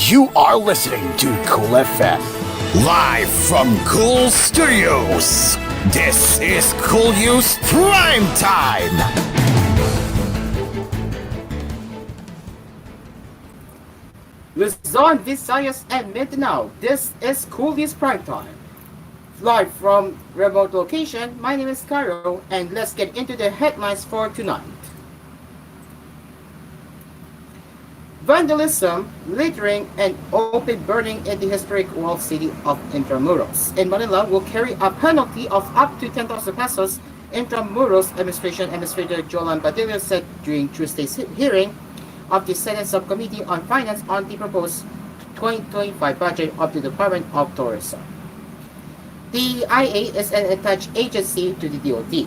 You are listening to Cool FM, live from Cool Studios. This is koolNews Primetime. Luzon, Visayas, and Mindanao. This is koolNews Primetime. Live from remote location, my name is Caro, and let's get into the headlines for tonight. Vandalism, littering, and open burning in the historic walled city of Intramuros in Manila will carry a penalty of up to 10,000 pesos, Intramuros Administrator Jolan Padilla said during Tuesday's hearing of the Senate Subcommittee on Finance on the proposed 2025 budget of the Department of Tourism. The IA is an attached agency to the DOT.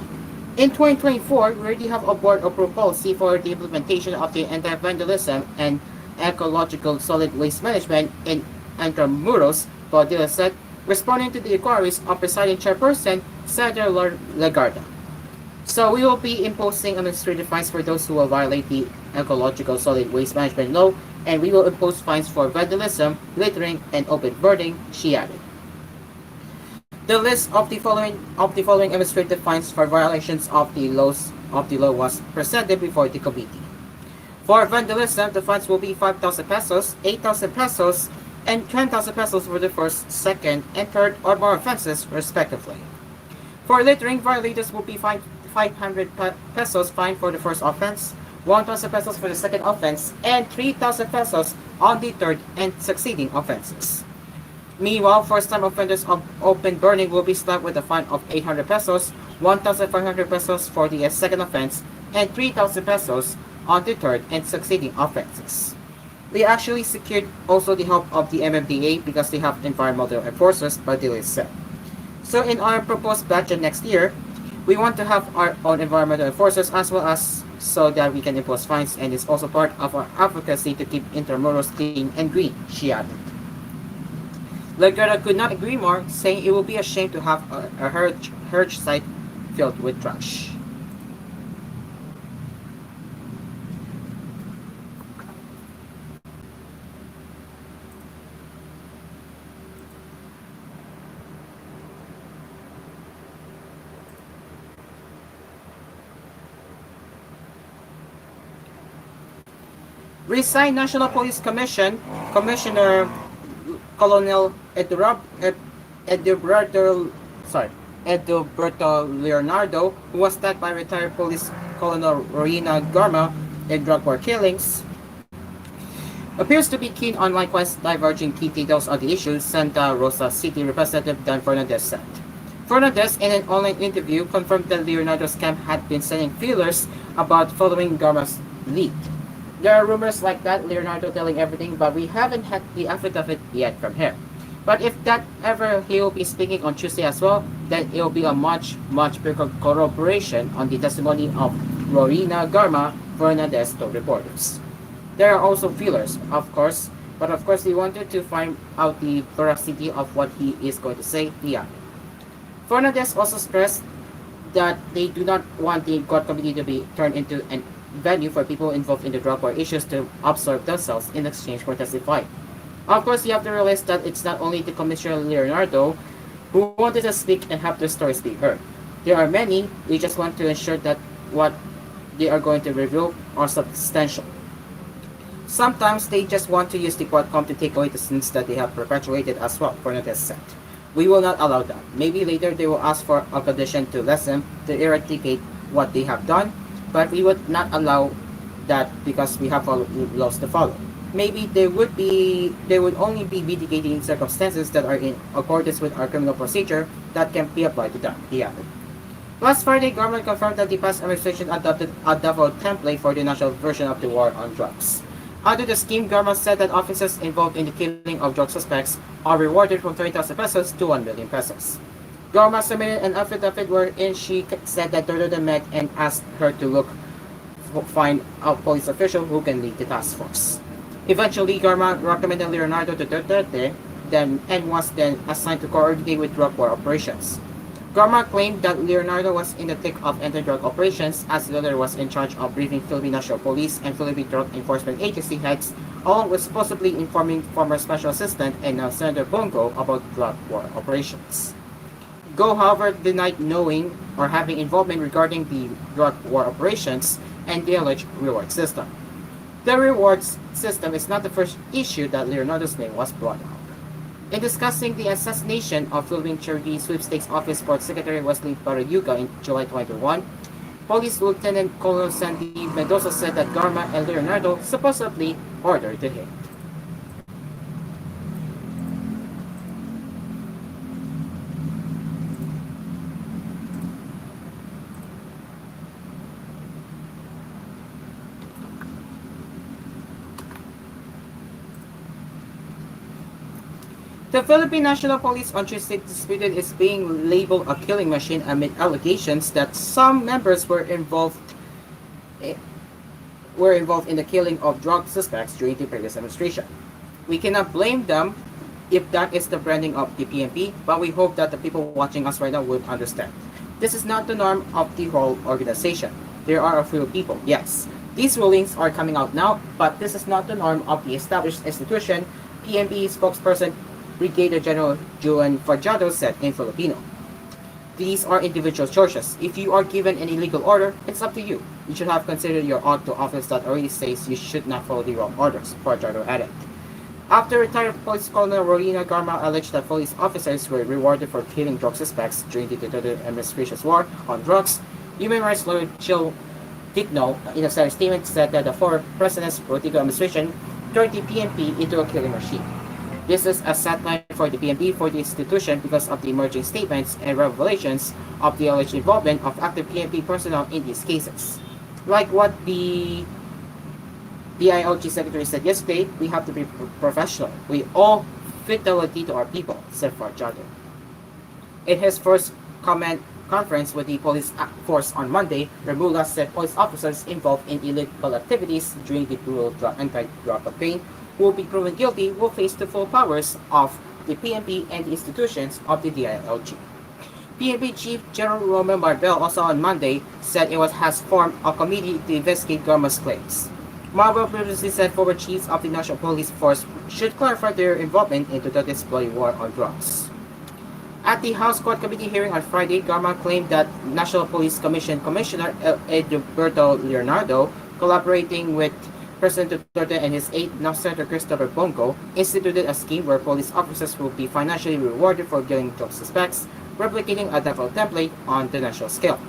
In 2024, we already have a board-approved policy for the implementation of the anti-vandalism and ecological solid waste management in Intramuros, Padilla said, responding to the inquiries of presiding chairperson, Senator Legarda. So we will be imposing administrative fines for those who will violate the ecological solid waste management law, and we will impose fines for vandalism, littering, and open burning, she added. The list of the following administrative fines for violations of the law was presented before the committee. For vandalism, the fines will be 5,000 pesos, 8,000 pesos, and 10,000 pesos for the first, second, and third or more offenses, respectively. For littering, violators will be fined 500 pesos fine for the first offense, 1,000 pesos for the second offense, and 3,000 pesos on the third and succeeding offenses. Meanwhile, first-time offenders of open burning will be slapped with a fine of 800 pesos, 1,500 pesos for the second offense, and 3,000 pesos on the third and succeeding offenses. They actually secured also the help of the MMDA because they have environmental enforcers, Badili said. So in our proposed budget next year, we want to have our own environmental enforcers as well as so that we can impose fines, and it's also part of our advocacy to keep Intramuros clean and green, she added. Legarda could not agree more, saying it will be a shame to have a heritage site filled with trash. Resigned National Police Commissioner Colonel Eduardo Leonardo, who was attacked by retired police Colonel Rowena Garma in drug war killings, appears to be keen on likewise diverging key details on the issue, Santa Rosa City Representative Dan Fernandez said. Fernandez, in an online interview, confirmed that Leonardo's camp had been sending feelers about following Garma's lead. There are rumors like that, Leonardo telling everything, but we haven't had the affidavit yet from him. But if that ever he will be speaking on Tuesday as well, then it will be a much bigger corroboration on the testimony of Rowena Garma, Fernandez told reporters. There are also feelers, of course, but of course we wanted to find out the veracity of what he is going to say, he added. Fernandez also stressed that they do not want the court committee to be turned into an venue for people involved in the drug war issues to absorb themselves in exchange for testifying. Of course, you have to realize that it's not only the Commissioner Leonardo who wanted to speak and have their stories be heard. There are many. We just want to ensure that what they are going to reveal are substantial. Sometimes they just want to use the Quadcom to take away the sins that they have perpetuated as well, Fernandez said. We will not allow that. Maybe later they will ask for a condition to lessen, to eradicate what they have done, but we would not allow that because we have laws to follow. Maybe they would only be mitigating circumstances that are in accordance with our criminal procedure that can be applied to them, he added. Last Friday, government confirmed that the past administration adopted a default template for the national version of the war on drugs. Under the scheme, government said that officers involved in the killing of drug suspects are rewarded from 20,000 pesos to 1 million pesos. Garma submitted an affidavit wherein she said that Duterte met and asked her to find a police official who can lead the task force. Eventually, Garma recommended Leonardo to Duterte and was then assigned to coordinate with drug war operations. Garma claimed that Leonardo was in the thick of anti-drug operations as the other was in charge of briefing Philippine National Police and Philippine Drug Enforcement Agency heads, along with supposedly informing former Special Assistant and now Senator Bongo about drug war operations. Go, however, denied knowing or having involvement regarding the drug war operations and the alleged reward system. The rewards system is not the first issue that Leonardo's name was brought up. In discussing the assassination of Philippine Charity Sweepstakes Office Board Secretary Wesley Barayuga in July 2021, Police Lieutenant Colonel Sandy Mendoza said that Garma and Leonardo supposedly ordered the hit. The Philippine National Police on Tuesday disputed its being labeled a killing machine amid allegations that some members were involved in the killing of drug suspects during the previous administration. We cannot blame them if that is the branding of the PNP, but we hope that the people watching us right now would understand. This is not the norm of the whole organization. There are a few people, yes. These rulings are coming out now, but this is not the norm of the established institution, PNP spokesperson Brigadier General Juan Fajado said in Filipino. These are individual choices. If you are given an illegal order, it's up to you. You should have considered your oath to office that already says you should not follow the wrong orders, Fajado added. After retired Police Colonel Rowena Garma alleged that police officers were rewarded for killing drug suspects during the Duterte administration's war on drugs, human rights lawyer Jill Digno, in a statement, said that the former president's Rodrigo administration turned the PNP into a killing machine. This is a satire for the PNP for the institution because of the emerging statements and revelations of the alleged involvement of active PNP personnel in these cases. Like what the DILG Secretary said yesterday, we have to be professional. We owe fidelity to our people, said Farjado. In his first comment conference with the police force on Monday, Remula said police officers involved in illegal activities during the brutal anti-drug campaign who will be proven guilty will face the full powers of the PNP and the institutions of the DILG. PNP Chief General Romeo Marbel also on Monday said it has formed a committee to investigate Garma's claims. Marbel previously said former chiefs of the National Police Force should clarify their involvement in Duterte's bloody war on drugs. At the House Court Committee hearing on Friday, Garma claimed that National Police Commission Commissioner Edilberto Leonardo, collaborating with President Duterte and his aide, now Senator Christopher Bongo, instituted a scheme where police officers will be financially rewarded for killing drug suspects, replicating a devil template on the national scale.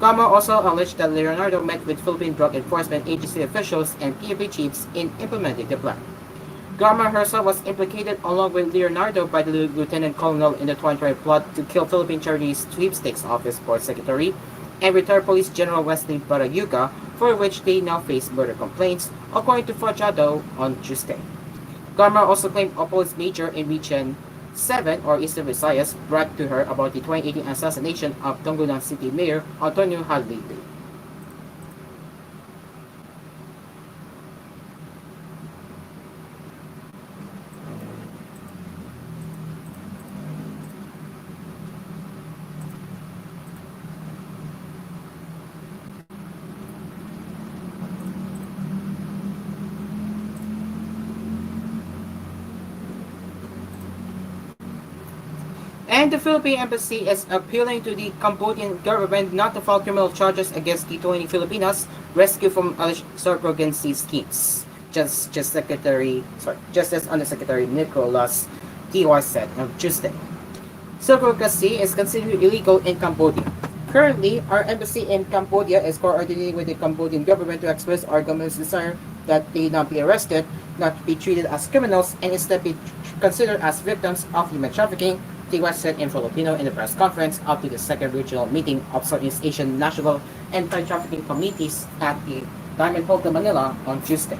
Garma also alleged that Leonardo met with Philippine Drug Enforcement Agency officials and PNP chiefs in implementing the plan. Garma herself was implicated along with Leonardo by the Lieutenant Colonel in the 2020 plot to kill Philippine Charity Sweepstakes Office Board Secretary and retired Police General Wesley Barayuga, for which they now face murder complaints, according to Fajado on Tuesday. Garma also claimed a police major in Region 7 or Eastern Visayas bragged to her about the 2018 assassination of Tonggunan City Mayor Antonio Halili. And the Philippine Embassy is appealing to the Cambodian government not to file criminal charges against the 20 Filipinas rescued from alleged surrogacy schemes. Justice Undersecretary Nicholas Tiwa said on Tuesday. Surrogacy is considered illegal in Cambodia. Currently, our embassy in Cambodia is coordinating with the Cambodian government to express our government's desire that they not be arrested, not be treated as criminals, and instead be considered as victims of human trafficking, Tiwa said in Filipino in the press conference after the second regional meeting of Southeast Asian National Anti-Trafficking Committees at the Diamond Hotel Manila on Tuesday.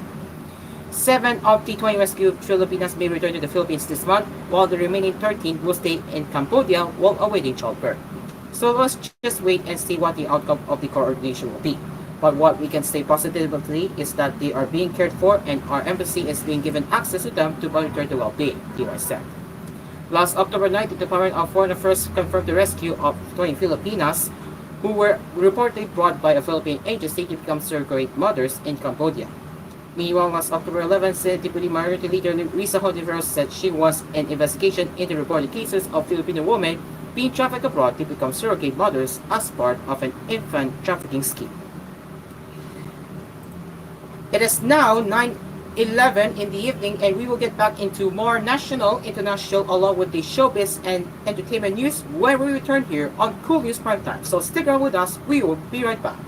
7 of the 20 rescued Filipinas may return to the Philippines this month, while the remaining 13 will stay in Cambodia while awaiting childbirth. So let's just wait and see what the outcome of the coordination will be. But what we can say positively is that they are being cared for and our embassy is being given access to them to monitor the well-being, Tiwa said. Last October 9, the Department of Foreign Affairs confirmed the rescue of 20 Filipinas who were reportedly brought by a Philippine agency to become surrogate mothers in Cambodia. Meanwhile, last October 11, Senate Deputy Minority Leader Risa Hontiveros said she was an investigation into reported cases of Filipino women being trafficked abroad to become surrogate mothers as part of an infant trafficking scheme. It is now 9:11 in the evening, and we will get back into more national, international, along with the showbiz and entertainment news when we return here on koolNews Primetime. So stick around with us. We will be right back.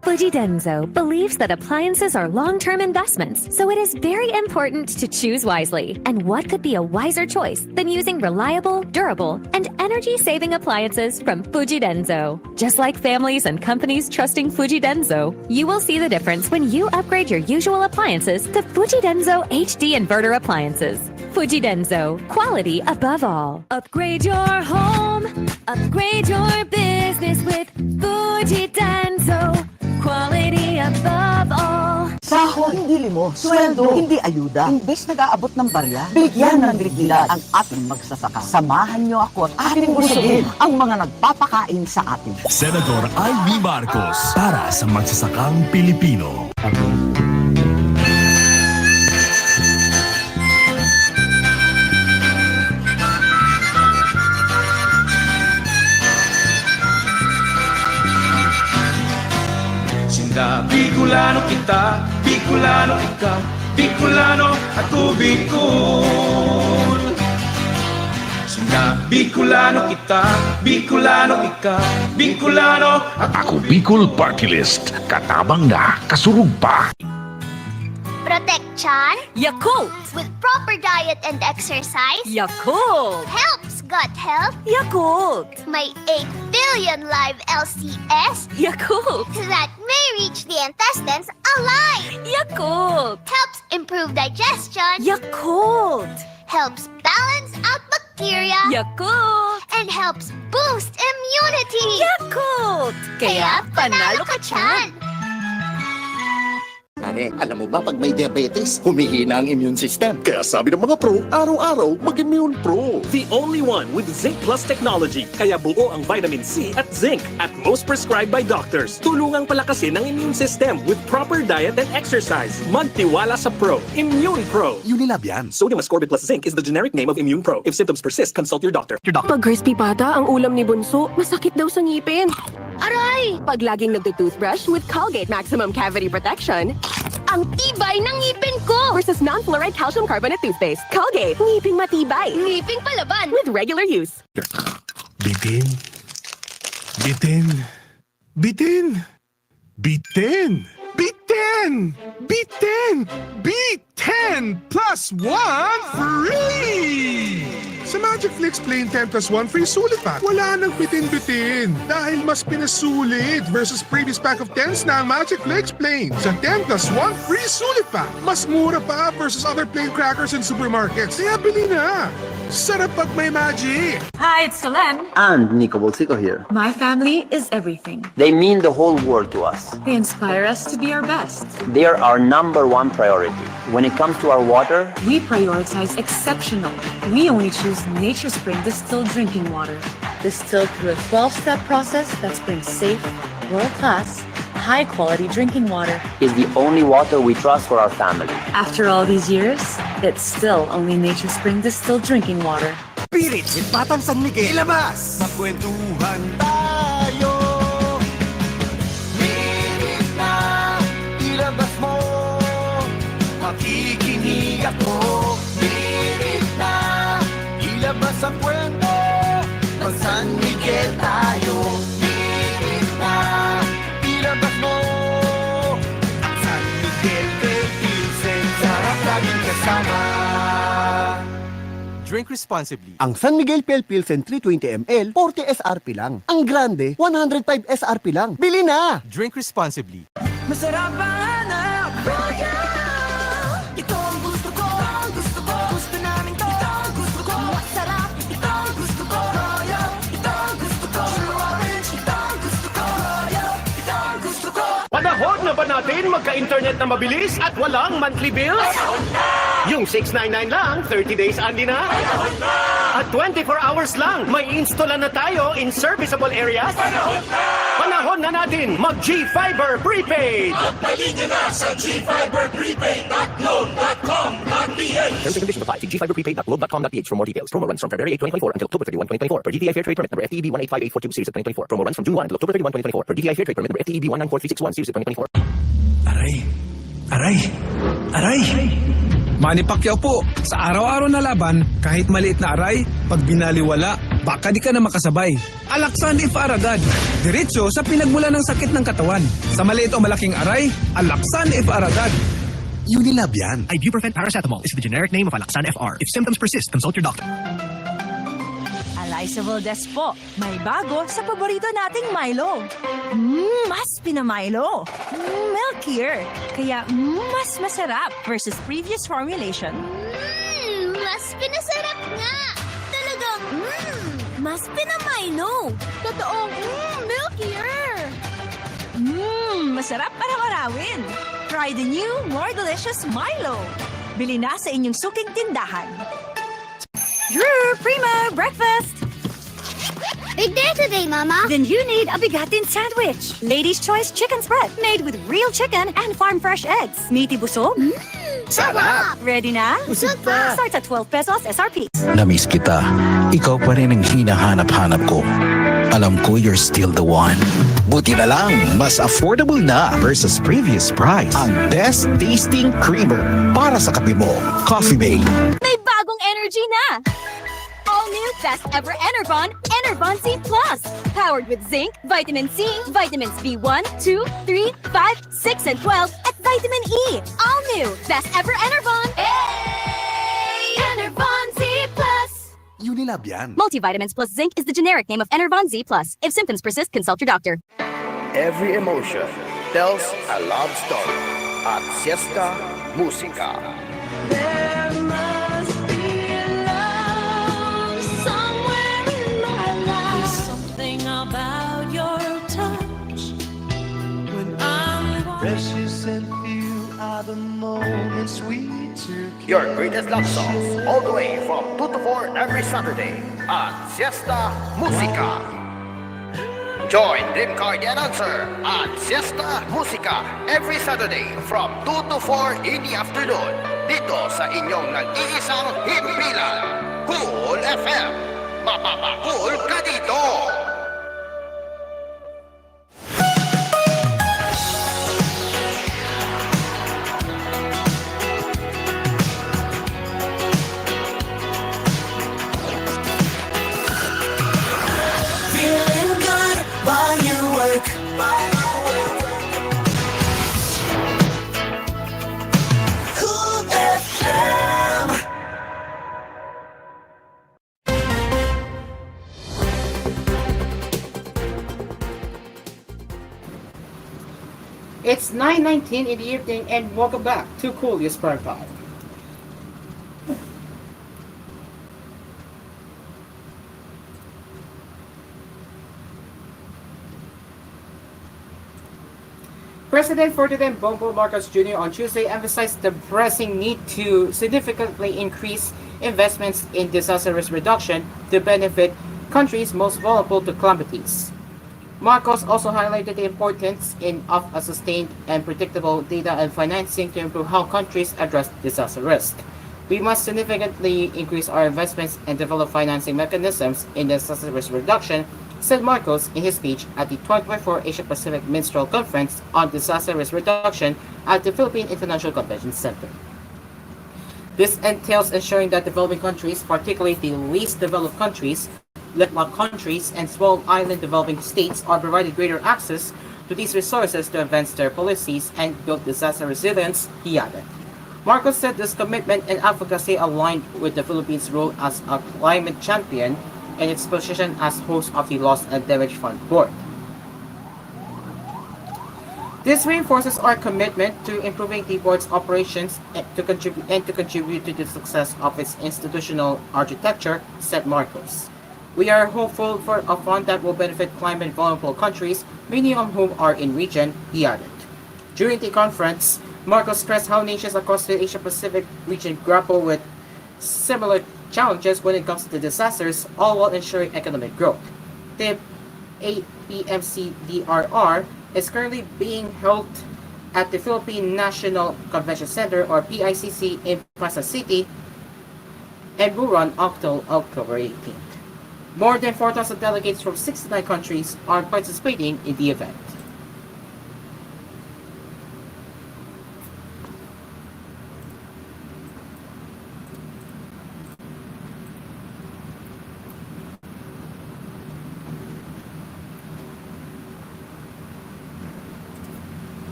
Fujidenzo believes that appliances are long-term investments, so it is very important to choose wisely. And what could be a wiser choice than using reliable, durable, and energy-saving appliances from Fujidenzo? Just like families and companies trusting Fujidenzo, you will see the difference when you upgrade your usual appliances to Fujidenzo HD inverter appliances. Fujidenzo, quality above all. Upgrade your home, upgrade your business with Fujidenzo. Quality above all. Sahod, hindi limo. Sweldo, hindi ayuda. Imbes nag-aabot ng barya, bigyan ng dignidad ang ating magsasaka. Samahan niyo ako at ating busugin ang mga nagpapakain sa atin. Senador Ivy Marcos para sa magsasakang Pilipino. Bicolano kita, Bicolano ikaw, Bicolano ako Bicol. Bicolano kita, Bicolano ikaw, Bicolano Ako Bicol Party List. Katabang na, kasurug pa. Protection Yakult! with proper diet and exercise Yakult! helps gut health. Yakult! May 8 billion live LCS Yakult! that may reach the intestines alive. Yakult! Helps improve digestion. Yakult! Helps balance out bacteria. Yakult! And helps boost immunity. Yakult! Kaya panalo ka tiyan! Ane, alam mo ba pag may diabetes, humihina ang immune system. Kaya sabi ng mga pro, araw-araw mag-Immune Pro. The only one with Zinc Plus technology. Kaya buo ang vitamin C at zinc at most prescribed by doctors. Tulungang palakasin ang immune system with proper diet and exercise. Magtiwala sa Pro. Immune Pro. Unilab yan. Sodium ascorbate plus zinc is the generic name of Immune Pro. If symptoms persist, consult your doctor. Pag crispy pata ang ulam ni Bunso, masakit daw sa ngipin. Aray! Pag laging nagdo-toothbrush with Colgate Maximum Cavity Protection, ang tibay ng ngipin ko! Versus non-fluoride calcium carbonate toothpaste. Colgate, ngiping matibay. Ngiping palaban. With regular use. Bitin. Bitin. Bitin. Bitin. Bitin. Bitin. B10 plus 1 free! Sa Magic Flix Plain 10 plus 1 free sulit pack, wala nang bitin-bitin. Dahil mas pinasulit versus previous pack of 10s na ang Magic Flix Plain. Sa 10 plus 1 free sulit pack, mas mura pa versus other plain crackers in supermarkets. Kaya bili na! Sarap pag may magic! Hi, it's Solen. And Nico Bolsico here. My family is everything. They mean the whole world to us. They inspire us to be our best. They are our number one priority. When it comes to our water, We prioritize exceptional. We only choose Nature Spring distilled drinking water. Distilled through a 12-step process that brings safe, world-class, high-quality drinking water. is the only water we trust for our family. After all these years, it's still only Nature Spring distilled drinking water. Pirit, Batang San Miguel, ilabas! Magkwentuhan tayo! Pirit na, ilabas mo! Makikinig ako! Pirit na, ilabas ang kwento! Mag San Miguel tayo! Pirit na, ilabas mo! Ang San Miguel, Pilsen, sarap laging kasama! Drink responsibly. Ang San Miguel Pale Pilsen 320 ml, 40 SRP lang. Ang Grande, 105 SRP lang. Bili na! Drink responsibly. Masarap ang hanap! Ito ang gusto ko! Gusto namin to! Ito ang gusto ko! Masarap! Ito ang gusto ko! rin magka-internet na mabilis at walang monthly bills? Yung 699 lang, 30 days only na? At 24 hours lang, may installan na tayo in serviceable areas? Panahon na natin mag-G-Fiber Prepaid! Magpalinya na sa gfiberprepaid.globe.com.ph. Terms and conditions apply. See gfiberprepaid.globe.com.ph for more details. Promo runs from February 8, 2024 until October 31, 2024. Per DTI Fair Trade Permit number FTEB 1858426 series of 2024. Promo runs from June 1 until October 31, 2024. Per DTI Fair Trade Permit number FTEB 194361 series of 2024. Aray! Aray! Aray! Manny Pacquiao po, sa araw-araw na laban, kahit maliit na aray, pag binaliwala, baka di ka na makasabay. Alaksan if aragad. Diretso sa pinagmula ng sakit ng katawan. Sa maliit o malaking aray, Alaksan if aragad. Unilab yan. Ibuprofen paracetamol is the generic name of Alaksan FR. If symptoms persist, consult your doctor. Alizable Des po. May bago sa paborito nating Milo. Mas pinamilo. Milkier. Kaya mas masarap versus previous formulation. Mas pinasarap nga! Talagang, mas pinamino! Totoong, milkier! Masarap para marawin. Try the new, more delicious Milo. Bili na sa inyong suking tindahan. Drew, Prima, breakfast! Big day today, Mama! Then you need a bigatin sandwich. Ladies' Choice Chicken Spread, made with real chicken and farm-fresh eggs. Meaty busog? Sarap! Ready na? Busog pa! Starts at 12 pesos SRP. Namiss kita. Ikaw pa rin ang hinahanap-hanap ko. Alam ko you're still the one. Buti na lang, mas affordable na versus previous price. Ang best tasting creamer para sa kape mo. Coffee Mate. May bagong energy na! All-new Best Ever Enervon, Enervon C+. Powered with zinc, vitamin C, vitamins B1, 2, 3, 5, 6, and 12, at vitamin E. All-new Best Ever Enervon. Hey! Enervon Z+. Unilab yan. Multivitamins plus zinc is the generic name of Enervon Z+. If symptoms persist, consult your doctor. Every emotion tells a love story at Siesta Musica. There must be love somewhere in my life. Something about your touch when I'm Precious and few are the moments we took. Your greatest love songs all the way from 2 to 4 every Saturday at Siesta Musica. Join Dream Car the Announcer at Siesta Musica every Saturday from 2 to 4 in the afternoon dito sa inyong nag-iisang himpilan, Cool FM. Mapapakul ka dito! feeling good while you work. Cool FM. It's 9:19 in the evening and welcome back to Cool News Primetime. President Ferdinand Bongbong Marcos Jr. on Tuesday emphasized the pressing need to significantly increase investments in disaster risk reduction to benefit countries most vulnerable to calamities. Marcos also highlighted the importance of a sustained and predictable data and financing to improve how countries address disaster risk. We must significantly increase our investments and develop financing mechanisms in disaster risk reduction, said Marcos in his speech at the 2024 Asia-Pacific Minstrel Conference on Disaster Risk Reduction at the Philippine International Convention Center. This entails ensuring that developing countries, particularly the least developed countries, landlocked countries, and small island developing states are provided greater access to these resources to advance their policies and build disaster resilience, he added. Marcos said this commitment and advocacy aligned with the Philippines' role as a climate champion and its position as host of the Loss and Damage Fund Board. This reinforces our commitment to improving the board's operations and to contribute to the success of its institutional architecture, said Marcos. We are hopeful for a fund that will benefit climate vulnerable countries, many of whom are in region, he added. During the conference, Marcos stressed how nations across the Asia-Pacific region grapple with similar challenges when it comes to disasters, all while ensuring economic growth. The APMCDRR is currently being held at the Philippine National Convention Center or PICC in Quezon City and will run until October 18th. More than 4,000 delegates from 69 countries are participating in the event.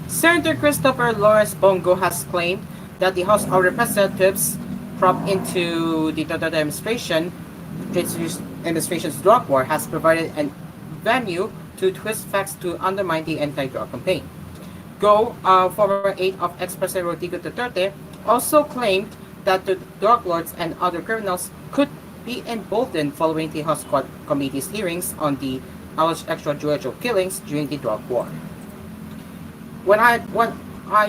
Senator Christopher Lawrence Bongo has claimed that the House of Representatives propped into the Duterte administration's drug war has provided a venue to twist facts to undermine the anti-drug campaign. Former aide of ex-President Rodrigo Duterte, also claimed that the drug lords and other criminals could be emboldened following the House Committee's hearings on the alleged extrajudicial killings during the drug war. What I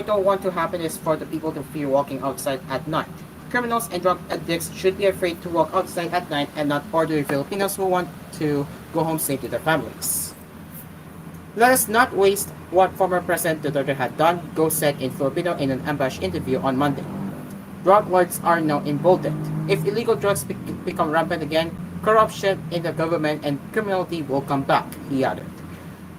don't want to happen is for the people to fear walking outside at night. Criminals and drug addicts should be afraid to walk outside at night and not ordinary Filipinos who want to go home safe to their families. Let us not waste what former President Duterte had done, Go said in Filipino in an ambush interview on Monday. Drug lords are now emboldened. If illegal drugs become rampant again, corruption in the government and criminality will come back, he added.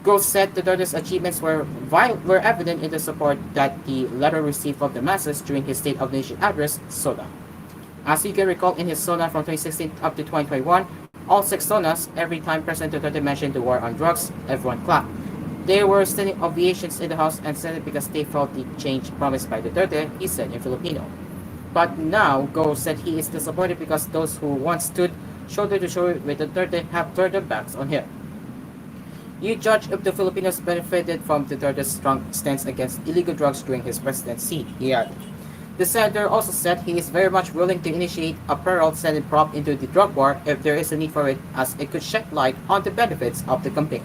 Go said Duterte's achievements were evident in the support that the letter received from the masses during his State of the Nation address, SONA. As you can recall in his SONA from 2016 up to 2021, all 6 SONAs, every time President Duterte mentioned the war on drugs, everyone clapped. There were standing ovations in the House and Senate because they felt the change promised by Duterte, he said in Filipino. But now, Go said he is disappointed because those who once stood shoulder to shoulder with Duterte have turned their backs on him. You judge if the Filipinos benefited from Duterte's strong stance against illegal drugs during his presidency, he added. The senator also said he is very much willing to initiate a parallel Senate probe into the drug war if there is a need for it, as it could shed light on the benefits of the campaign.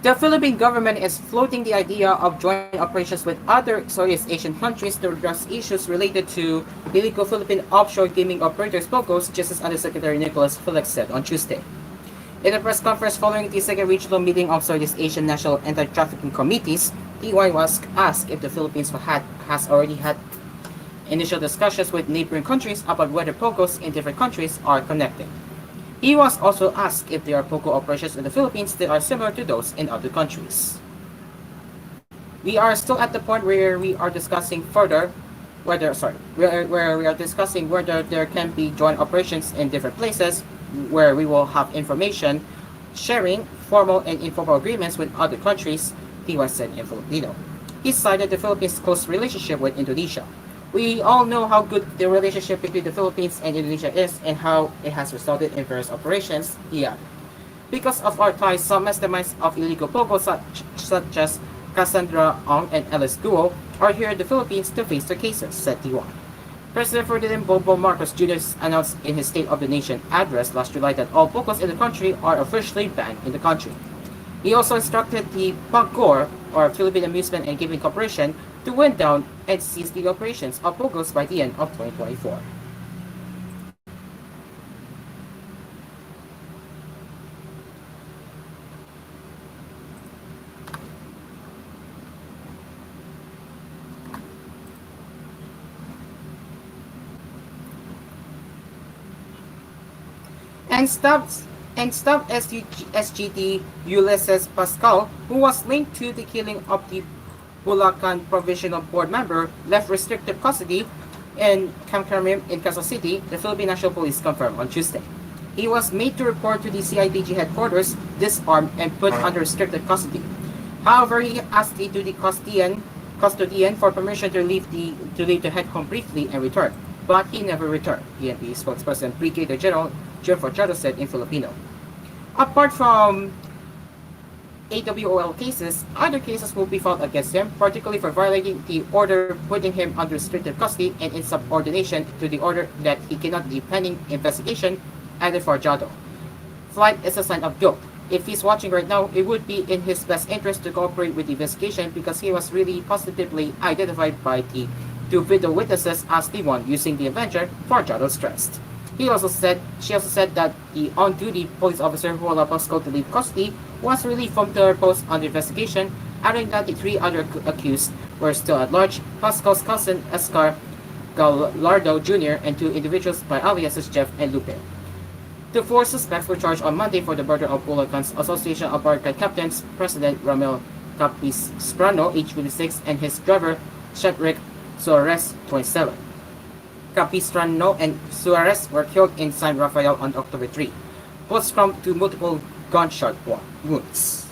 The Philippine government is floating the idea of joint operations with other Southeast Asian countries to address issues related to illegal Philippine offshore gaming operators POGOs, Justice Undersecretary Nicholas Felix said on Tuesday. In a press conference following the second regional meeting of Southeast Asian National Anti-Trafficking Committees, TY was asked if the Philippines has already had initial discussions with neighboring countries about whether POGOs in different countries are connected. He was also asked if there are POGO operations in the Philippines that are similar to those in other countries. We are still at the point where we are discussing whether there can be joint operations in different places where we will have information sharing, formal and informal agreements with other countries, Tiwa said in Filipino. He cited the Philippines' close relationship with Indonesia. We all know how good the relationship between the Philippines and Indonesia is and how it has resulted in various operations, he added. Because of our ties, some masterminds of illegal POGO such as Cassandra Ong and Ellis Guo are here in the Philippines to face their cases, said Tiwa. President Ferdinand Bongbong Marcos Jr. announced in his State of the Nation address last July that all POGOs in the country are officially banned in the country. He also instructed the PAGCOR, or Philippine Amusement and Gaming Corporation, to wind down and cease the operations of POGOs by the end of 2024. And staff SGD Ulysses Pascal, who was linked to the killing of the Bulacan Provisional Board member, left restricted custody in Camp Carmim in Quezon City, the Philippine National Police confirmed on Tuesday. He was made to report to the CIDG headquarters, disarmed, and put under restricted custody. However, he asked to the custodian custodian for permission to leave to head home briefly and return, but he never returned, PNP spokesperson Brigadier General Joe Forchado said in Filipino. Apart from AWOL cases, other cases will be filed against him, particularly for violating the order putting him under restricted custody and in subordination to the order that he cannot leave pending investigation, added Forchado. Flight is a sign of guilt. If he's watching right now, it would be in his best interest to cooperate with the investigation because he was really positively identified by the two video witnesses as the one using the invention, Forchado stressed. She also said that the on-duty police officer who allowed Pascal to leave custody was relieved from their post under investigation, adding that the three other accused were still at large, Pascal's cousin Escar Gallardo Jr. and two individuals by aliases Jeff and Lupe. The four suspects were charged on Monday for the murder of Bulacan's Association of Barangay Captains President Ramel Capistrano, age 26, and his driver, Shedrick Suarez, 27. Capistrano and Suarez were killed in San Rafael on October 3, both succumbed to multiple gunshot wounds.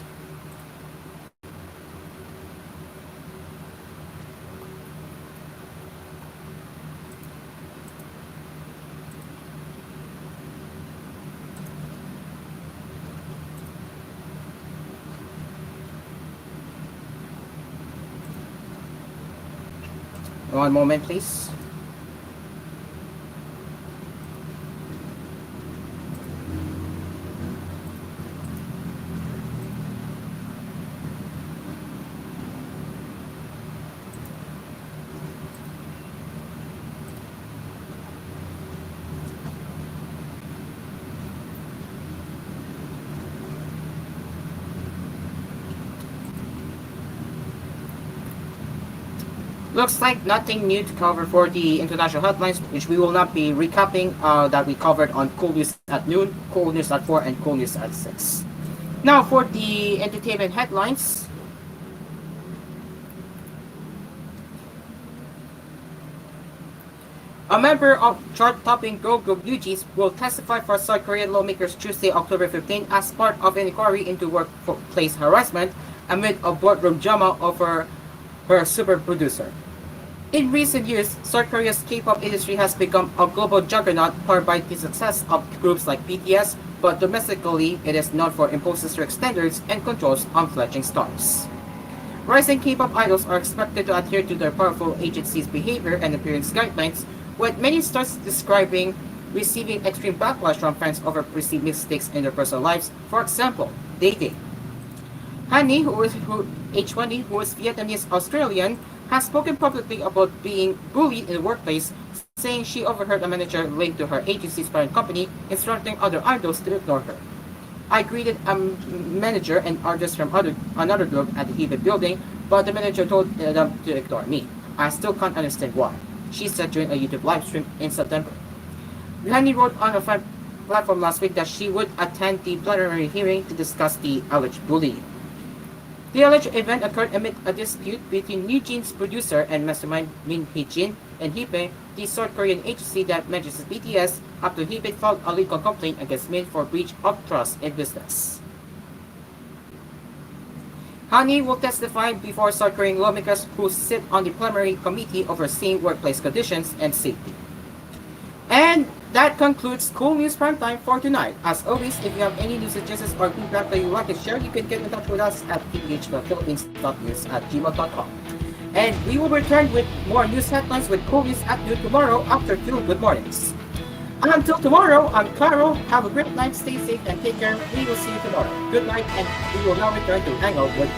One moment, please. Looks like nothing new to cover for the international headlines, which we will not be recapping that we covered on koolNews at noon, koolNews at 4, and koolNews at 6. Now for the entertainment headlines. A member of chart-topping girl group UGs will testify for South Korean lawmakers Tuesday, October 15, as part of an inquiry into workplace harassment amid a boardroom drama over her super producer. In recent years, South Korea's K-pop industry has become a global juggernaut powered by the success of groups like BTS, but domestically, it is known for imposing strict standards and controls on fledgling stars. Rising K-pop idols are expected to adhere to their powerful agency's behavior and appearance guidelines, with many stars describing receiving extreme backlash from fans over perceived mistakes in their personal lives, for example, dating. Hani, who is Vietnamese-Australian, has spoken publicly about being bullied in the workplace, saying she overheard a manager linked to her agency's parent company instructing other idols to ignore her. I greeted a manager and artists from another group at the Hebe building, but the manager told them to ignore me. I still can't understand why, she said during a YouTube live stream in September. Hani wrote on a fan platform last week that she would attend the plenary hearing to discuss the alleged bullying. The alleged event occurred amid a dispute between New Jeans producer and mastermind Min Hee-jin and Hebe, the South Korean agency that manages BTS, after Hebe filed a legal complaint against Min for breach of trust in business. Hani will testify before South Korean lawmakers who sit on the plenary committee overseeing workplace conditions and safety. And that concludes koolNews Primetime for tonight. As always, if you have any news suggestions or feedback that you'd like to share, you can get in touch with us at tvh.philippines.news@gmail.com. And we will return with more news headlines with koolNews at noon tomorrow after Feel Good Mornings. Until tomorrow, I'm Claro. Have a great night, stay safe, and take care. We will see you tomorrow. Good night, and we will now return to hang out with